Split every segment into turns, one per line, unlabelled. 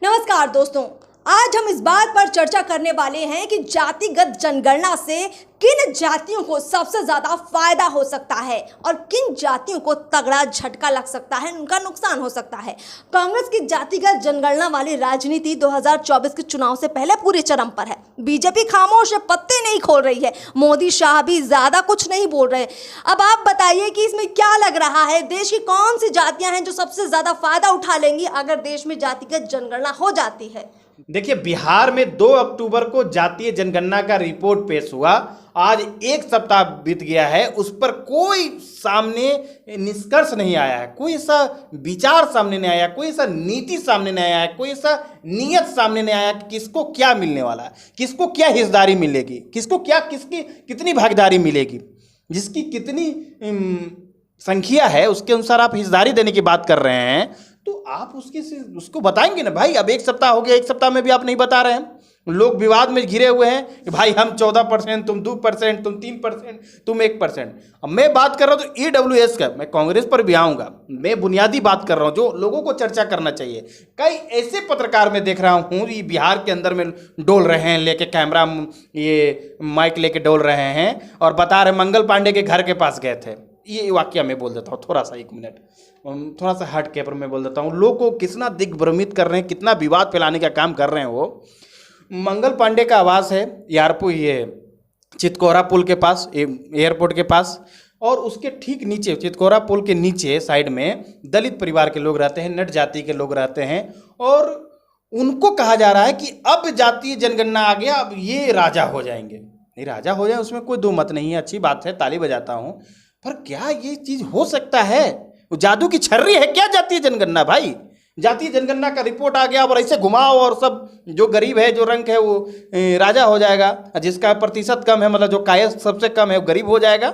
नमस्कार दोस्तों, आज हम इस बात पर चर्चा करने वाले हैं कि जातिगत जनगणना से किन जातियों को सबसे ज्यादा फायदा हो सकता है और किन जातियों को तगड़ा झटका लग सकता है, उनका नुकसान हो सकता है। कांग्रेस की जातिगत जनगणना वाली राजनीति 2024 के चुनाव से पहले पूरे चरम पर है। बीजेपी खामोश है, पत्ते नहीं खोल रही है, मोदी शाह भी ज्यादा कुछ नहीं बोल रहे। अब आप बताइए कि इसमें क्या लग रहा है, देश की कौन सी जातियां हैं जो सबसे ज्यादा फायदा उठा लेंगी अगर देश में जातिगत जनगणना हो जाती है।
देखिए, बिहार में 2 अक्टूबर को जातीय जनगणना का रिपोर्ट पेश हुआ। आज 1 सप्ताह बीत गया है, उस पर कोई सामने निष्कर्ष नहीं आया है, कोई ऐसा विचार सामने नहीं आया, कोई ऐसा नीति सामने नहीं आया है, कोई ऐसा नियत सामने नहीं आया कि किसको क्या मिलने वाला है, किसको क्या हिस्सेदारी मिलेगी, किसको क्या किसकी कितनी भागीदारी मिलेगी, जिसकी कितनी संख्या है उसके अनुसार आप हिस्सेदारी देने की बात कर रहे हैं। तो आप उसको बताएंगे ना भाई। अब 1 सप्ताह हो गया, 1 सप्ताह में भी आप नहीं बता रहे हैं। लोग विवाद में घिरे हुए हैं कि भाई हम 14%, तुम 2%, तुम 3%, तुम 1%। अब मैं बात कर रहा हूँ तो EWS का, मैं कांग्रेस पर भी आऊँगा, मैं बुनियादी बात कर रहा हूँ जो लोगों को चर्चा करना चाहिए। कई ऐसे पत्रकार मैं देख रहा हूँ ये बिहार के अंदर में डोल रहे हैं, लेके कैमरा ये माइक लेके डोल रहे हैं और बता रहे मंगल पांडे के घर के पास गए थे। ये वाक्य मैं बोल देता हूँ, थोड़ा सा 1 मिनट थोड़ा सा हट के पर मैं बोल देता हूँ। लोग को कितना दिग्भ्रमित कर रहे हैं, कितना विवाद फैलाने का काम कर रहे हैं। वो मंगल पांडे का आवास है ये चितकोरा पुल के पास, एयरपोर्ट के पास, और उसके ठीक नीचे चितकोरा पुल के नीचे साइड में दलित परिवार के लोग रहते हैं, नट जाति के लोग रहते हैं, और उनको कहा जा रहा है कि अब जातीय जनगणना आ गया, अब ये राजा हो जाएंगे। नहीं, राजा हो जाए उसमें कोई दो मत नहीं है, अच्छी बात है, ताली बजाता हूँ, पर क्या ये चीज़ हो सकता है? वो जादू की छर्री है क्या जातीय जनगणना? भाई, जातीय जनगणना का रिपोर्ट आ गया और ऐसे घुमाओ और सब जो गरीब है, जो रंक है, वो राजा हो जाएगा, जिसका प्रतिशत कम है, मतलब जो कायस्थ सबसे कम है वो गरीब हो जाएगा।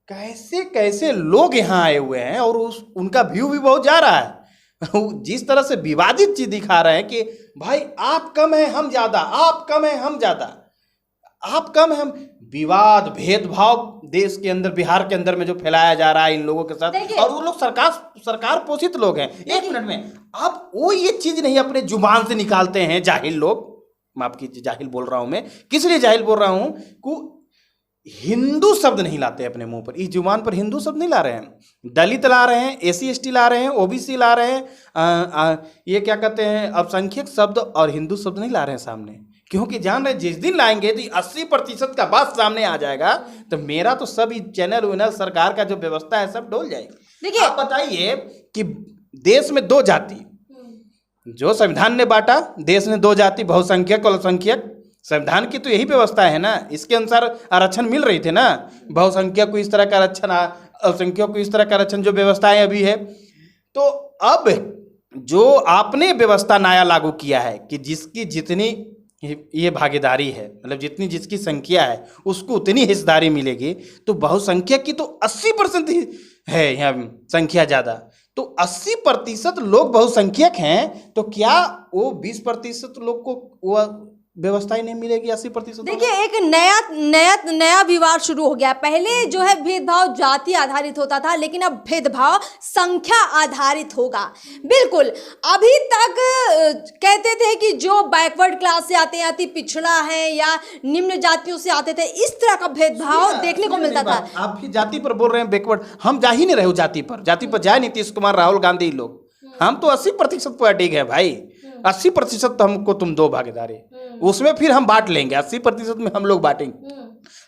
कैसे कैसे लोग यहाँ आए हुए हैं और उनका व्यू भी बहुत जा रहा है। जिस तरह से विवादित चीज दिखा रहे हैं कि भाई आप कम है हम ज्यादा, आप कम है हम ज्यादा, आप कम है हम, विवाद भेदभाव देश के अंदर, बिहार के अंदर में जो फैलाया जा रहा है इन लोगों के साथ, और वो लोग सरकार पोषित लोग हैं। 1 मिनट में आप वो ये चीज नहीं अपने जुबान से निकालते हैं, जाहिल लोग। माफ कीजिए, जाहिल बोल रहा हूं मैं, किस लिए जाहिल बोल रहा हूं को हिंदू शब्द नहीं लाते अपने मुंह पर, इस जुबान पर हिंदू शब्द नहीं ला रहे हैं। दलित ला रहे हैं, SC ST ला रहे हैं, OBC ला रहे हैं, ये क्या कहते हैं, अल्पसंख्यक शब्द और हिंदू शब्द नहीं ला रहे हैं सामने, क्योंकि जान रहे जिस दिन लाएंगे तो 80% का बात सामने आ जाएगा, तो मेरा तो सब चैनल विनल सरकार का जो व्यवस्था है सब डोल जाएगी। देखिए, आप बताइए कि देश में 2 जाति, जो संविधान ने बांटा, देश ने 2 जाति, बहुसंख्यक और अल्पसंख्यक। संविधान की तो यही व्यवस्था है ना, इसके अनुसार आरक्षण मिल रही थे ना, बहुसंख्यक को इस तरह का आरक्षण, अल्पसंख्यक को इस तरह का आरक्षण, जो व्यवस्थाएं अभी है। तो अब जो आपने व्यवस्था नया लागू किया है कि जिसकी जितनी ये भागीदारी है, मतलब जितनी जिसकी संख्या है उसको उतनी हिस्सेदारी मिलेगी, तो बहुसंख्यक की तो 80% ही है यहाँ संख्या ज़्यादा, तो 80% लोग बहुसंख्यक हैं, तो क्या वो 20% लोग को वो व्यवस्था ही नहीं मिलेगी 80%?
देखिए, एक नया विवाद शुरू हो गया। पहले जो है भेदभाव जाति आधारित होता था, लेकिन अब भेदभाव संख्या आधारित होगा। बिल्कुल, अभी तक कहते थे कि जो बैकवर्ड क्लास से आते हैं, अति पिछड़ा है या निम्न जातियों से आते थे, इस तरह का भेदभाव देखने को मिलता था।
आप भी जाति पर बोल रहे हैं बैकवर्ड, हम जा ही नहीं रहे हो जाति पर जाए नीतीश कुमार, राहुल गांधी लोग। हम तो 80% पर अडिग है भाई, 80% तो हमको तुम दो भागीदारी, उसमें फिर हम बांट लेंगे, 80% में हम लोग बांटेंगे,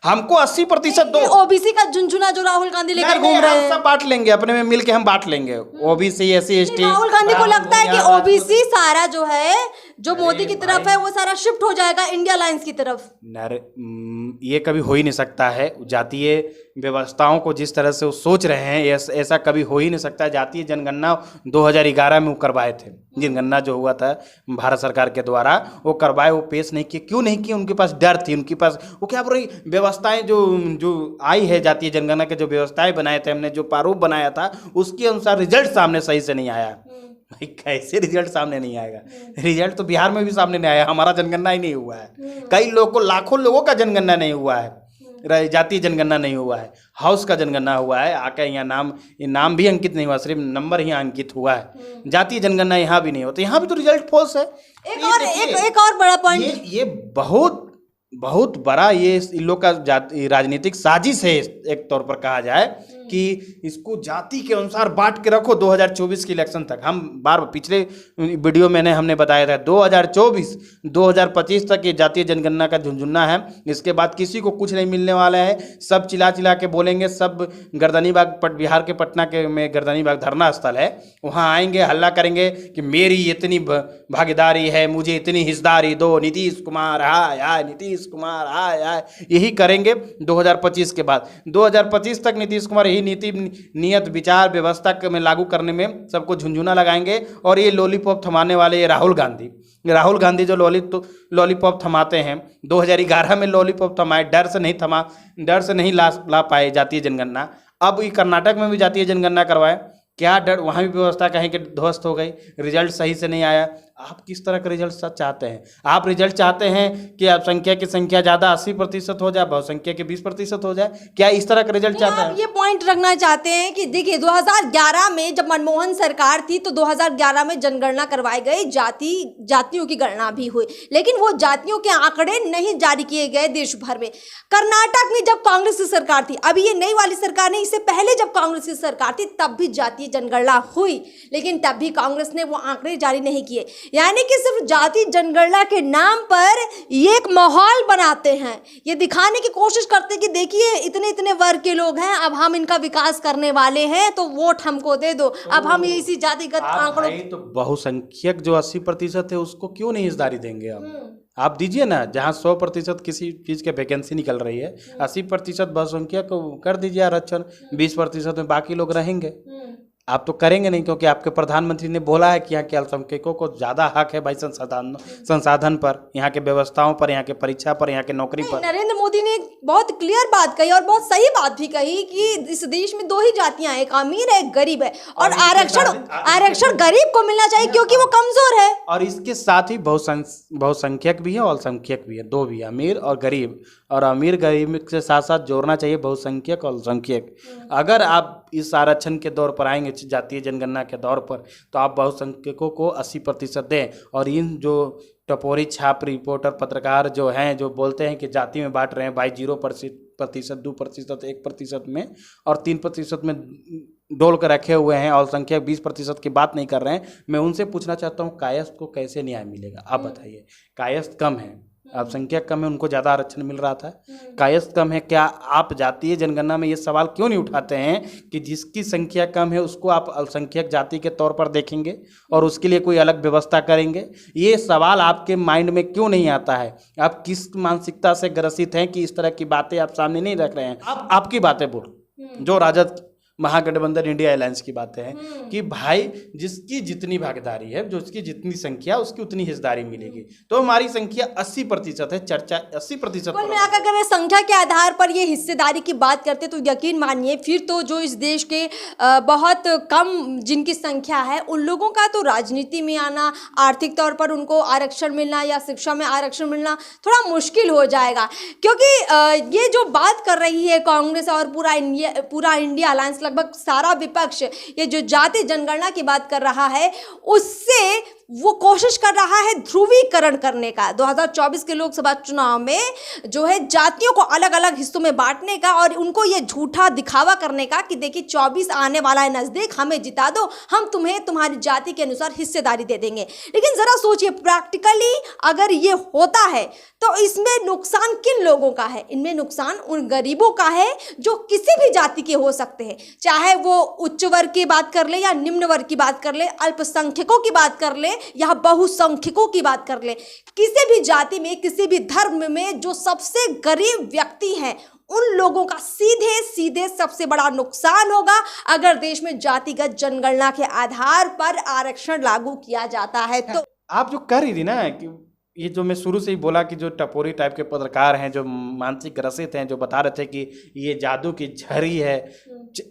हमको 80% दो।
OBC का झुनझुना जो राहुल गांधी लेकर घूम रहे हैं,
सब बांट लेंगे, अपने में मिलके हम बांट लेंगे। OBC SC ST,
Rahul Gandhi को लगता है कि OBC सारा जो है, जो मोदी की तरफ है, वो सारा शिफ्ट हो जाएगा इंडिया लाइंस की तरफ।
ये कभी हो ही नहीं सकता है। जातीय व्यवस्थाओं को जिस तरह से वो सोच रहे हैं, ऐसा कभी हो ही नहीं सकता। जातीय जनगणना 2011 में वो करवाए थे, जनगणना जो हुआ था भारत सरकार के द्वारा, वो करवाए, वो पेश नहीं किए। क्यों नहीं किए? उनके पास डर थी, उनके पास वो क्या बोल रही व्यवस्थाएं जो आई है, जातीय जनगणना के जो व्यवस्थाएं बनाए थे हमने, जो प्रारूप बनाया था, उसके अनुसार रिजल्ट सामने सही से नहीं आया। भाई, कैसे रिजल्ट सामने नहीं आएगा? रिजल्ट तो बिहार में भी सामने नहीं आया, हमारा जनगणना ही नहीं हुआ है। कई लोगों को, लाखों लोगों का जनगणना नहीं हुआ है। जातीय जनगणना नहीं हुआ है, हाउस का जनगणना हुआ है। आके यहाँ नाम भी अंकित नहीं हुआ, सिर्फ नंबर ही अंकित हुआ है। जातीय जनगणना यहाँ भी नहीं होता, यहाँ भी तो रिजल्ट फॉल्स है।
एक और बड़ा पॉइंट,
ये बहुत बड़ा ये इन लोग का राजनीतिक साजिश है, एक तौर पर कहा जाए कि इसको जाति के अनुसार बांट के रखो 2024 के इलेक्शन तक। हम पिछले वीडियो में हमने बताया था 2024 2025 तक ये जातीय जनगणना का झुंझुन्ना है। इसके बाद किसी को कुछ नहीं मिलने वाला है, सब चिल्ला चिल्ला के बोलेंगे। सब गर्दनीबाग बिहार के पटना के में गर्दनीबाग धरना स्थल है, वहाँ आएंगे, हल्ला करेंगे कि मेरी इतनी भागीदारी है, मुझे इतनी हिस्सेदारी दो, नीतीश कुमार हाय हाय, नीतीश कुमार हाय हाय, यही करेंगे 2025 के बाद। 2025 तक नीतीश कुमार यही नीति नियत विचार व्यवस्था में लागू करने में सबको झुंझुना लगाएंगे। और ये लॉलीपॉप थमाने वाले ये राहुल गांधी जो लॉलीपॉप थमाते हैं, 2011 में लॉलीपॉप थमाए, डर से नहीं ला पाए जातीय जनगणना। अब ये कर्नाटक में भी जातीय जनगणना करवाए, क्या डर, वहाँ भी व्यवस्था कहीं के ध्वस्त हो गई, रिजल्ट सही से नहीं आया। आप किस तरह का रिजल्ट चाहते हैं? आप रिजल्ट चाहते हैं कि अल्पसंख्यक की संख्या ज़्यादा 80% हो जाए, बहुसंख्यक के 20% हो जाए? क्या इस तरह का रिजल्ट चाहते हैं?
आप ये पॉइंट रखना चाहते हैं कि देखिए 2011 में जब मनमोहन सरकार थी तो 2011 में जनगणना करवाई गई, जातियों की गणना भी हुई, लेकिन वो जातियों के आंकड़े नहीं जारी किए गए देश भर में। कर्नाटक में जब कांग्रेस की सरकार थी, अभी ये नई वाली सरकार नहीं, इससे पहले जब कांग्रेस की सरकार थी तब भी जातीय जनगणना हुई, लेकिन तब भी कांग्रेस ने वो आंकड़े जारी नहीं किए। यानी कि सिर्फ जाति जनगणना के नाम पर ये एक माहौल बनाते हैं, ये दिखाने की कोशिश करते हैं कि देखिए इतने वर्ग के लोग हैं, अब हम इनका विकास करने वाले हैं तो वोट हमको दे दो। अब हम इसी जातिगत आंकड़ों,
तो बहुसंख्यक जो 80% है उसको क्यों नहीं हिस्सेदारी देंगे? आप दीजिए ना, जहाँ 100% किसी चीज़ के वैकेंसी निकल रही है, 80% बहुसंख्यक को कर दीजिए आरक्षण, 20% में बाकी लोग रहेंगे। आप तो करेंगे नहीं, क्योंकि आपके प्रधानमंत्री ने बोला है कि यहाँ के अल्पसंख्यकों को ज़्यादा हक है भाई संसाधन पर, यहाँ के व्यवस्थाओं पर, यहाँ के परीक्षा पर, यहाँ के नौकरी पर।
नरेंद्र मोदी ने बहुत क्लियर बात कही और बहुत सही बात भी कही कि इस देश में 2 ही जातियां हैं, एक अमीर है, एक गरीब है, और आरक्षण गरीब को मिलना चाहिए क्योंकि वो कमजोर है।
और इसके साथ ही बहुसंख्यक भी है और अल्पसंख्यक भी है, 2 भी, अमीर और गरीब। और अमीर गरीब के साथ साथ जोड़ना चाहिए बहुसंख्यक और अल्पसंख्यक। अगर आप इस आरक्षण के दौर पर आएंगे, जातीय जनगणना के दौर पर, तो आप बहुसंख्यकों को 80% दें। और इन जो टपोरी छाप रिपोर्टर पत्रकार जो हैं, जो बोलते हैं कि जाति में बांट रहे हैं भाई, 0%, 2%, 1% में और 3% में डोल कर रखे हुए हैं, और संख्या 20% की बात नहीं कर रहे हैं। मैं उनसे पूछना चाहता हूँ, कायस्थ को कैसे न्याय मिलेगा? आप बताइए। कायस्थ कम है, अल्पसंख्यक कम है, उनको ज़्यादा आरक्षण मिल रहा था, कायस्थ कम है। क्या आप जातीय जनगणना में ये सवाल क्यों नहीं उठाते हैं कि जिसकी संख्या कम है उसको आप अल्पसंख्यक जाति के तौर पर देखेंगे और उसके लिए कोई अलग व्यवस्था करेंगे? ये सवाल आपके माइंड में क्यों नहीं आता है? आप किस मानसिकता से ग्रसित हैं कि इस तरह की बातें आप सामने नहीं रख रहे हैं? आप आपकी बातें बोल, जो राजद महागठबंधन इंडिया अलायंस की बातें हैं कि भाई जिसकी जितनी भागीदारी है, जो उसकी जितनी संख्या, उसकी उतनी हिस्सेदारी मिलेगी। तो हमारी संख्या 80% है, चर्चा 80%।
कुल मिलाकर अगर संख्या के आधार पर ये हिस्सेदारी की बात करते तो यकीन मानिए फिर तो जो इस देश के बहुत कम जिनकी संख्या है उन लोगों का तो राजनीति में आना, आर्थिक तौर पर उनको आरक्षण मिलना या शिक्षा में आरक्षण मिलना थोड़ा मुश्किल हो जाएगा। क्योंकि ये जो बात कर रही है कांग्रेस और पूरा इंडिया अलायंस, लगभग सारा विपक्ष, ये जो जाति जनगणना की बात कर रहा है उससे वो कोशिश कर रहा है ध्रुवीकरण करने का। 2024 के लोकसभा चुनाव में जो है जातियों को अलग अलग हिस्सों में बांटने का और उनको ये झूठा दिखावा करने का कि देखिए 24 आने वाला है नजदीक, हमें जिता दो, हम तुम्हें तुम्हारी जाति के अनुसार हिस्सेदारी दे देंगे। लेकिन जरा सोचिए प्रैक्टिकली अगर ये होता है तो इसमें नुकसान किन लोगों का है? इनमें नुकसान उन गरीबों का है जो किसी भी जाति के हो सकते हैं, चाहे वो उच्च वर्ग की बात कर ले या निम्न वर्ग की बात कर ले, अल्पसंख्यकों की बात कर ले या बहुसंख्यकों की बात कर ले। किसी भी जाति में, किसी भी धर्म में जो सबसे गरीब व्यक्ति हैं उन लोगों का सीधे सीधे सबसे बड़ा नुकसान होगा अगर देश में जातिगत जनगणना के आधार पर आरक्षण लागू किया जाता है। तो
आप जो कर रही थी ना कि ये जो मैं शुरू से ही बोला कि जो टपोरी टाइप के पत्रकार हैं, जो मानसिक ग्रसित हैं, जो बता रहे थे कि ये जादू की झड़ी है,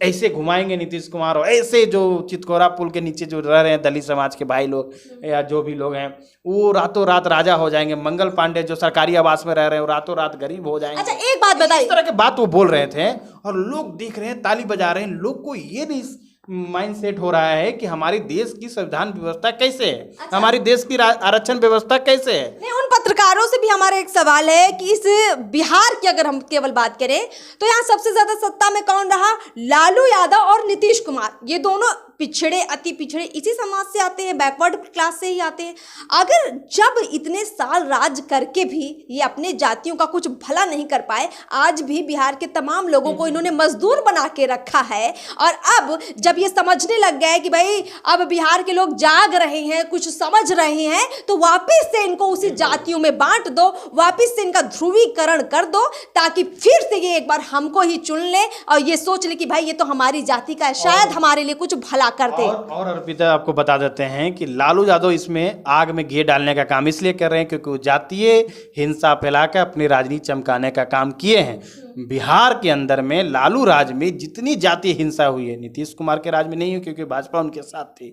ऐसे घुमाएंगे नीतीश कुमार, और ऐसे जो चितकोरा पुल के नीचे जो रह रहे हैं दलित समाज के भाई लोग या जो भी लोग हैं, वो रातों रात राजा हो जाएंगे। मंगल पांडे जो सरकारी आवास में रह रहे हैं, वो रातों रात गरीब हो जाएंगे।
अच्छा, एक बात बताइए,
इस तरह के बात वो बोल रहे थे और लोग देख रहे हैं, ताली बजा रहे हैं। लोग को ये नहीं माइंड सेट हो रहा है कि हमारी देश की संविधान व्यवस्था कैसे है,
अच्छा,
हमारी देश की आरक्षण व्यवस्था कैसे है।
नहीं, उन पत्रकारों से भी हमारा एक सवाल है कि इस बिहार की अगर हम केवल बात करें तो यहाँ सबसे ज्यादा सत्ता में कौन रहा? लालू यादव और नीतीश कुमार। ये दोनों पिछड़े, अति पिछड़े इसी समाज से आते हैं, बैकवर्ड क्लास से ही आते हैं। अगर जब इतने साल राज करके भी ये अपने जातियों का कुछ भला नहीं कर पाए, आज भी बिहार के तमाम लोगों को इन्होंने मजदूर बना के रखा है, और अब जब ये समझने लग गए कि भाई अब बिहार के लोग जाग रहे हैं, कुछ समझ रहे हैं, तो वापस से इनको उसी जातियों में बांट दो, वापस से इनका ध्रुवीकरण कर दो, ताकि फिर से ये एक बार हमको ही चुन ले और ये सोच ले कि भाई ये तो हमारी जाति का है, शायद हमारे लिए कुछ भला कर दे।
और अर्पिता, आपको बता देते हैं कि लालू यादव इसमें आग में घी डालने का काम इसलिए कर रहे हैं क्योंकि वो जातीय हिंसा फैलाकर अपनी राजनीति चमकाने का काम किए हैं। बिहार के अंदर में लालू राज में जितनी जातीय हिंसा हुई है, नीतीश कुमार के राज में नहीं हुई क्योंकि भाजपा उनके साथ थी,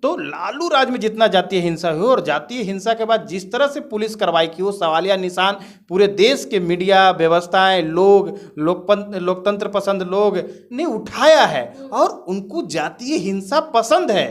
तो लालू राज में जितना जातीय हिंसा हुई, और जातीय हिंसा के बाद जिस तरह से पुलिस कार्रवाई की, वो सवालिया निशान पूरे देश के मीडिया व्यवस्थाएं, लोकतंत्र पसंद लोग ने उठाया है, और उनको जातीय हिंसा पसंद है।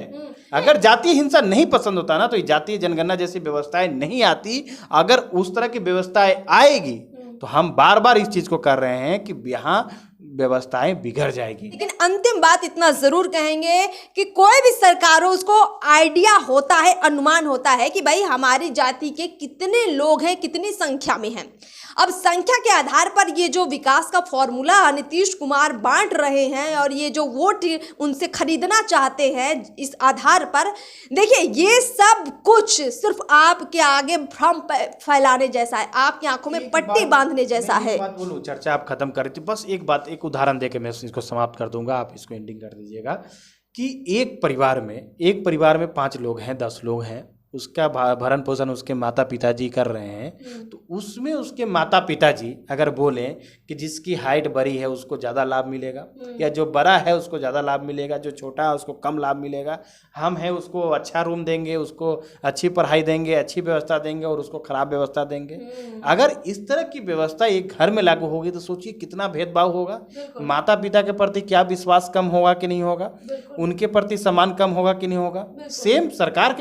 अगर जातीय हिंसा नहीं पसंद होता ना, तो जातीय जनगणना जैसी व्यवस्थाएं नहीं आती। अगर उस तरह की व्यवस्थाएं आएगी तो हम बार बार इस चीज को कर रहे हैं कि यहाँ व्यवस्थाएं बिगड़ जाएगी।
लेकिन अंतिम बात इतना जरूर कहेंगे कि कोई भी सरकार हो, उसको आइडिया होता है, अनुमान होता है कि भाई हमारी जाति के कितने लोग हैं, कितनी संख्या में हैं। अब संख्या के आधार पर ये जो विकास का फॉर्मूला नीतीश कुमार बांट रहे हैं और ये जो वोट उनसे खरीदना चाहते हैं, इस आधार पर देखिए ये सब कुछ सिर्फ आपके आगे भ्रम फैलाने जैसा है, आपकी आंखों में पट्टी बांधने जैसा है।
बात बोलूं, चर्चा आप खत्म कर रही थी, बस एक बात, एक उदाहरण देके मैं इसको समाप्त कर दूंगा, आप इसको एंडिंग कर दीजिएगा कि एक परिवार में 5 लोग हैं, 10 लोग हैं, उसका भरण पोषण उसके माता पिताजी कर रहे हैं, तो उसमें उसके माता पिताजी अगर बोलें कि जिसकी हाइट बड़ी है उसको ज़्यादा लाभ मिलेगा, या जो बड़ा है उसको ज़्यादा लाभ मिलेगा, जो छोटा है उसको कम लाभ मिलेगा, हम हैं उसको अच्छा रूम देंगे, उसको अच्छी पढ़ाई देंगे, अच्छी व्यवस्था देंगे, और उसको खराब व्यवस्था देंगे। अगर इस तरह की व्यवस्था एक घर में लागू होगी तो सोचिए कितना भेदभाव होगा। माता पिता के प्रति क्या विश्वास कम होगा कि नहीं होगा, उनके प्रति सम्मान कम होगा कि नहीं होगा। सेम सरकार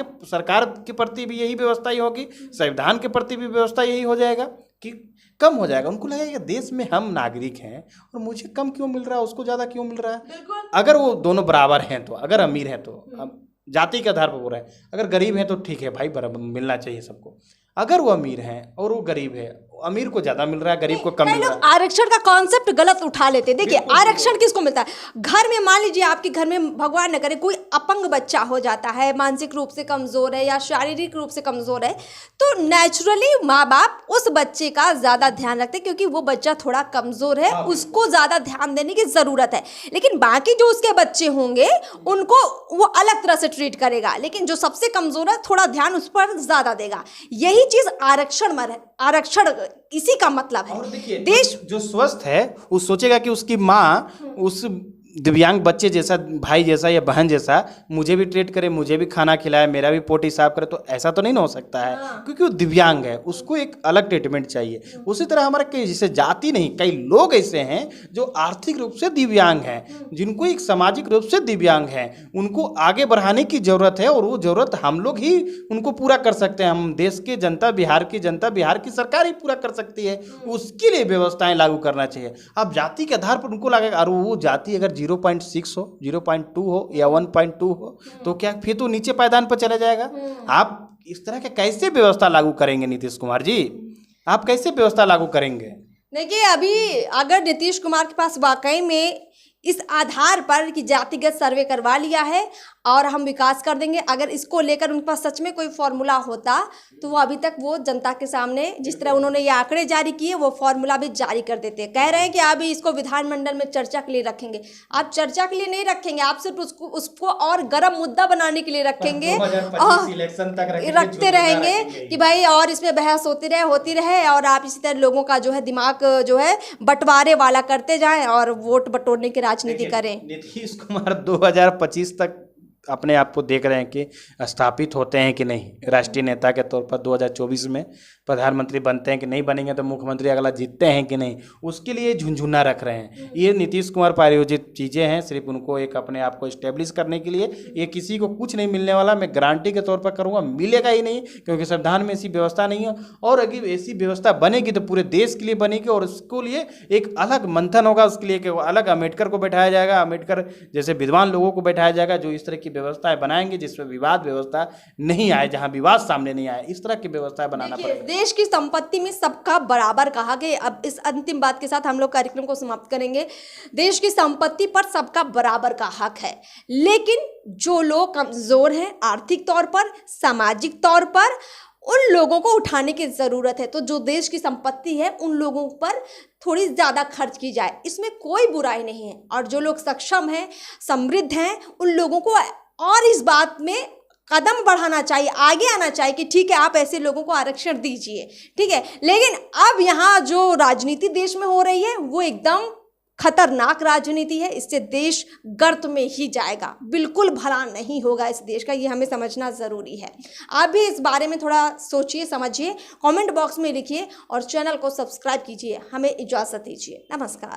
के प्रति भी यही व्यवस्था ही होगी, संविधान के प्रति भी व्यवस्था यही हो जाएगा कि कम हो जाएगा। उनको लगेगा देश में हम नागरिक हैं और मुझे कम क्यों मिल रहा है, उसको ज़्यादा क्यों मिल रहा है। अगर वो दोनों बराबर हैं तो, अगर अमीर हैं तो, जाति के आधार पर बोल रहे हैं, अगर गरीब हैं तो ठीक है भाई, बराबर मिलना चाहिए सबको। अगर वो अमीर हैं और वो गरीब है, अमीर को ज्यादा मिल रहा है, गरीब को कम मिल रहा है।
आरक्षण का कॉन्सेप्ट गलत उठा लेते हैं। देखिए आरक्षण किसको मिलता है? घर में मान लीजिए आपके घर में भगवान न करे कोई अपंग बच्चा हो जाता है, मानसिक रूप से कमजोर है या शारीरिक रूप से कमजोर है, तो नेचुरली माँ बाप उस बच्चे का ज्यादा ध्यान रखते हैं क्योंकि वो बच्चा थोड़ा कमजोर है, उसको ज्यादा ध्यान देने की जरूरत है। लेकिन बाकी जो उसके बच्चे होंगे उनको वो अलग तरह से ट्रीट करेगा, लेकिन जो सबसे कमजोर है थोड़ा ध्यान उस पर ज्यादा देगा। यही चीज आरक्षण इसी का मतलब है।
और देखिए
देश
जो स्वस्थ है वो सोचेगा कि उसकी माँ उस दिव्यांग बच्चे जैसा, भाई जैसा या बहन जैसा मुझे भी ट्रीट करे, मुझे भी खाना खिलाए, मेरा भी पोटी साफ करे, तो ऐसा तो नहीं ना हो सकता है क्योंकि वो दिव्यांग है, उसको एक अलग ट्रीटमेंट चाहिए। उसी तरह हमारा कई जैसे जाति नहीं, कई लोग ऐसे हैं जो आर्थिक रूप से दिव्यांग हैं, जिनको एक सामाजिक रूप से दिव्यांग हैं, उनको आगे बढ़ाने की जरूरत है और वो जरूरत हम लोग ही उनको पूरा कर सकते हैं। हम देश की जनता, बिहार की जनता, बिहार की सरकार ही पूरा कर सकती है, उसके लिए व्यवस्थाएं लागू करना चाहिए। अब जाति के आधार पर उनको लगेगा और वो जाति अगर 0.6 हो, 0.2 हो या 1.2 हो तो क्या फिर तो नीचे पायदान पर चला जाएगा। आप इस तरह के कैसे व्यवस्था लागू करेंगे नीतीश कुमार जी? आप कैसे व्यवस्था लागू करेंगे?
देखिए अभी अगर नीतीश कुमार के पास वाकई में इस आधार पर कि जातिगत सर्वे करवा लिया है और हम विकास कर देंगे। अगर इसको लेकर उनके पास सच में कोई फॉर्मूला होता तो वो अभी तक वो जनता के सामने जिस तरह उन्होंने ये आंकड़े जारी किए वो फॉर्मूला भी जारी कर देते। कह रहे हैं कि अभी इसको विधानमंडल में चर्चा के लिए रखेंगे। आप चर्चा के लिए नहीं रखेंगे, आप सिर्फ उसको और गर्म मुद्दा बनाने के लिए रखेंगे और
इलेक्शन तक
रखते रहेंगे कि भाई और इसमें बहस होती रहे और आप इसी तरह लोगों का जो है दिमाग जो है बंटवारे वाला करते जाएं और वोट बटोरने की राजनीति करें।
नीतीश कुमार 2025 तक अपने आप को देख रहे हैं कि स्थापित होते हैं कि नहीं राष्ट्रीय नेता के तौर पर, 2024 में प्रधानमंत्री बनते हैं कि नहीं बनेंगे, तो मुख्यमंत्री अगला जीतते हैं कि नहीं, उसके लिए झुंझुना रख रहे हैं। ये नीतीश कुमार प्रायोजित चीज़ें हैं, सिर्फ उनको एक अपने आप को इस्टेब्लिश करने के लिए। ये किसी को कुछ नहीं मिलने वाला, मैं गारंटी के तौर पर करूँगा, मिलेगा ही नहीं, क्योंकि संविधान में ऐसी व्यवस्था नहीं है। और अगर ऐसी व्यवस्था बनेगी तो पूरे देश के लिए बनेगी और उसके लिए एक अलग मंथन होगा, उसके लिए एक अलग अम्बेडकर को बैठाया जाएगा, अम्बेडकर जैसे विद्वान लोगों को बैठाया जाएगा जो इस तरह की व्यवस्थाएं बनाएंगे जिसमें विवाद व्यवस्था नहीं आए, जहां विवाद सामने नहीं आए, इस तरह की व्यवस्था बनाना पड़ेगा।
देश की संपत्ति में सबका बराबर कहा गया। अब इस अंतिम बात के साथ हम लोग कार्यक्रम को समाप्त करेंगे। देश की संपत्ति पर सबका बराबर का हक है, लेकिन जो लोग कमजोर हैं आर्थिक तौर पर, सामाजिक तौर पर, उन लोगों को उठाने की ज़रूरत है। तो जो देश की संपत्ति है उन लोगों पर थोड़ी ज़्यादा खर्च की जाए, इसमें कोई बुराई नहीं है। और जो लोग सक्षम हैं, समृद्ध हैं, उन लोगों को और इस बात में कदम बढ़ाना चाहिए, आगे आना चाहिए कि ठीक है आप ऐसे लोगों को आरक्षण दीजिए, ठीक है। लेकिन अब यहाँ जो राजनीति देश में हो रही है वो एकदम खतरनाक राजनीति है। इससे देश गर्त में ही जाएगा, बिल्कुल भला नहीं होगा इस देश का, ये हमें समझना ज़रूरी है। आप भी इस बारे में थोड़ा सोचिए, समझिए, कमेंट बॉक्स में लिखिए और चैनल को सब्सक्राइब कीजिए। हमें इजाज़त दीजिए। नमस्कार।